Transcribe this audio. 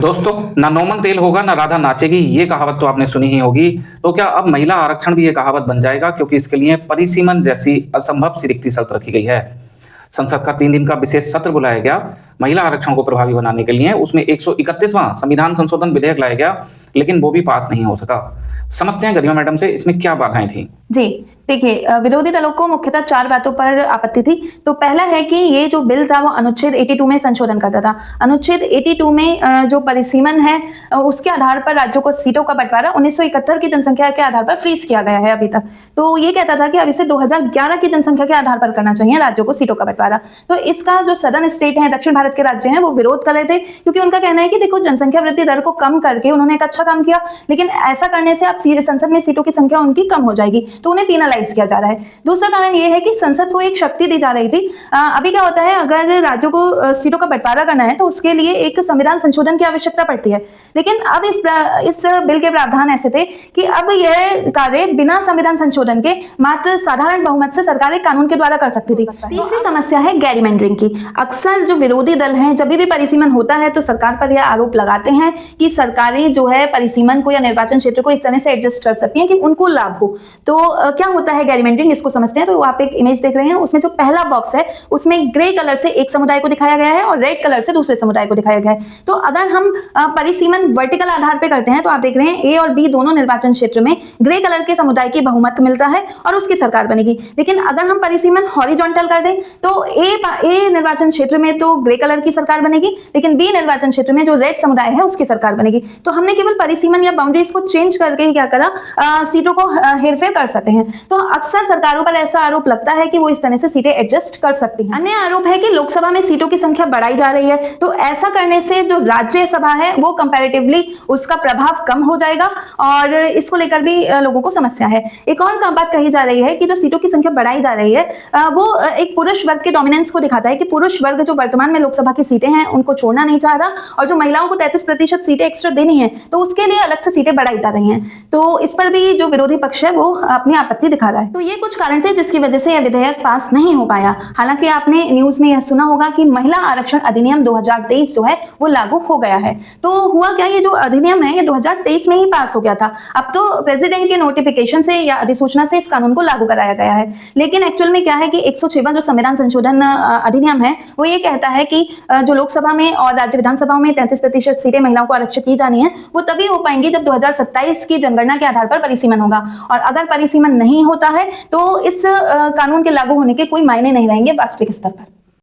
दोस्तों, ना नौमन तेल होगा ना राधा नाचेगी, ये कहावत तो आपने सुनी ही होगी। तो क्या अब महिला आरक्षण भी ये कहावत बन जाएगा, क्योंकि इसके लिए परिसीमन जैसी असंभव सी रिक्ति शर्त रखी गई है। संसद का 3 दिन का विशेष सत्र बुलाया गया महिला आरक्षण को प्रभावी बनाने के लिए। उसमें 131वां संविधान संशोधन विधेयक लाया गया, लेकिन वो भी पास नहीं हो सका। समझते हैं गरिमा मैडम से इसमें क्या बाधाएं थी। जी, देखिए, विरोधी दलों को मुख्यतः 4 बातों पर आपत्ति थी। तो पहला है कि ये जो बिल था वो अनुच्छेद 82 में संशोधन करता था। अनुच्छेद 82 में जो परिसीमन है उसके आधार पर राज्यों को सीटों का बंटवारा 1971 की जनसंख्या के आधार पर फ्रीज किया गया है अभी तक। तो ये कहता था कि अब इसे 2011 की जनसंख्या के आधार पर करना चाहिए राज्यों को सीटों का बंटवारा। तो इसका जो सदर्न स्टेट है, दक्षिण भारत के राज्य हैं, वो विरोध कर रहे थे, क्योंकि उनका कहना है कि देखो, जनसंख्या वृद्धि दर को कम करके उन्होंने एक अच्छा काम किया, लेकिन ऐसा करने से अब संसद में सीटों की संख्या उनकी कम हो जाएगी, तो उन्हें पेनलाइज किया जा रहा है। दूसरा कारण यह है कि संसद को एक शक्ति दी जा रही थी। अभी क्या होता है, अगर राज्यों को सीटों का बंटवारा करना है तो उसके लिए एक संविधान संशोधन की आवश्यकता पड़ती है। लेकिन अब इस बिल के प्रावधान ऐसे थे कि अब यह कार्य बिना संविधान संशोधन के मात्र साधारण बहुमत से सरकार एक कानून के द्वारा कर सकती थी। तीसरी समस्या है गैरमैंडरिंग की। अक्सर जो विरोधी दल हैं, जब भी परिसीमन होता है तो सरकार पर यह आरोप लगाते हैं कि सरकारें जो है परिसीमन को या निर्वाचन क्षेत्र को इस तरह से एडजस्ट कर सकती हैं कि उनको लाभ हो। तो क्या होता है गैरमैंडरिंग, इसको समझते हैं। तो आप एक इमेज देख रहे हैं, उसमें जो पहला बॉक्स है उसमें ग्रे कलर से एक समुदाय को दिखाया गया है और रेड कलर से दूसरे समुदाय को दिखाया गया है। तो अगर हम परिसीमन वर्टिकल आधार पर करते हैं तो आप देख रहे हैं ए और बी दोनों निर्वाचन क्षेत्र में ग्रे कलर के समुदाय की बहुमत मिलता है और उसकी सरकार बनेगी। लेकिन अगर हम परिसीमन हॉरिजॉन्टल कर दें तो ए निर्वाचन क्षेत्र में तो ग्रे कलर की सरकार बनेगी, लेकिन बी निर्वाचन क्षेत्र में जो रेड समुदाय है उसकी सरकार बनेगी। तो हमने केवल परिसीमन या बाउंड्रीज को चेंज करके ही क्या करा, सीटों को हेरफेर कर सकते हैं। तो अक्सर सरकारों पर ऐसा आरोप लगता है कि वो इस तरह से सीटें एडजस्ट कर सकती हैं। अन्य आरोप है कि लोकसभा में सीटों की संख्या बढ़ाई जा रही है, तो ऐसा करने से जो राज्यसभा है वो कंपैरेटिवली उसका प्रभाव कम हो जाएगा और इसको लेकर भी लोगों को समस्या है। एक और बात कही जा रही है कि जो सीटों की संख्या बढ़ाई जा रही है वो एक पुरुष वर्ग के डोमिनेंस को दिखाता है कि पुरुष वर्ग जो वर्तमान में लोकसभा की सीटें हैं उनको छोड़ना नहीं चाह रहा, और जो महिलाओं को 33% सीटें एक्स्ट्रा देनी है तो उसके लिए अलग से सीटें बढ़ाई जा रही हैं। तो इस पर भी जो विरोधी पक्ष है वो अपनी आपत्ति दिखा रहा है। तो ये कुछ कारण थे जिसकी वजह से यह विधेयक पास नहीं हो पाया। हालांकि आपने न्यूज में यह सुना होगा कि महिला आरक्षण अधिनियम 2023 जो है वो लागू हो गया है। तो हुआ क्या, ये जो अधिनियम है ये 2023 में ही पास हो गया था। अब तो प्रेसिडेंट के नोटिफिकेशन से या अधिसूचना से इस कानून को लागू कराया गया है। लेकिन एक्चुअल में क्या है कि 106वां जो संविधान संशोधन अधिनियम है वो ये कहता है कि जो लोकसभा में और राज्य विधानसभाओं में 33% सीटें महिलाओं को आरक्षित की जानी है वो तभी हो पाएंगी जब 2027 की जनगणना के आधार पर परिसीमन होगा। और अगर परिसीमन नहीं होता है तो इस कानून के लागू होने के कोई मायने नहीं रहेंगे वास्तविक स्तर पर।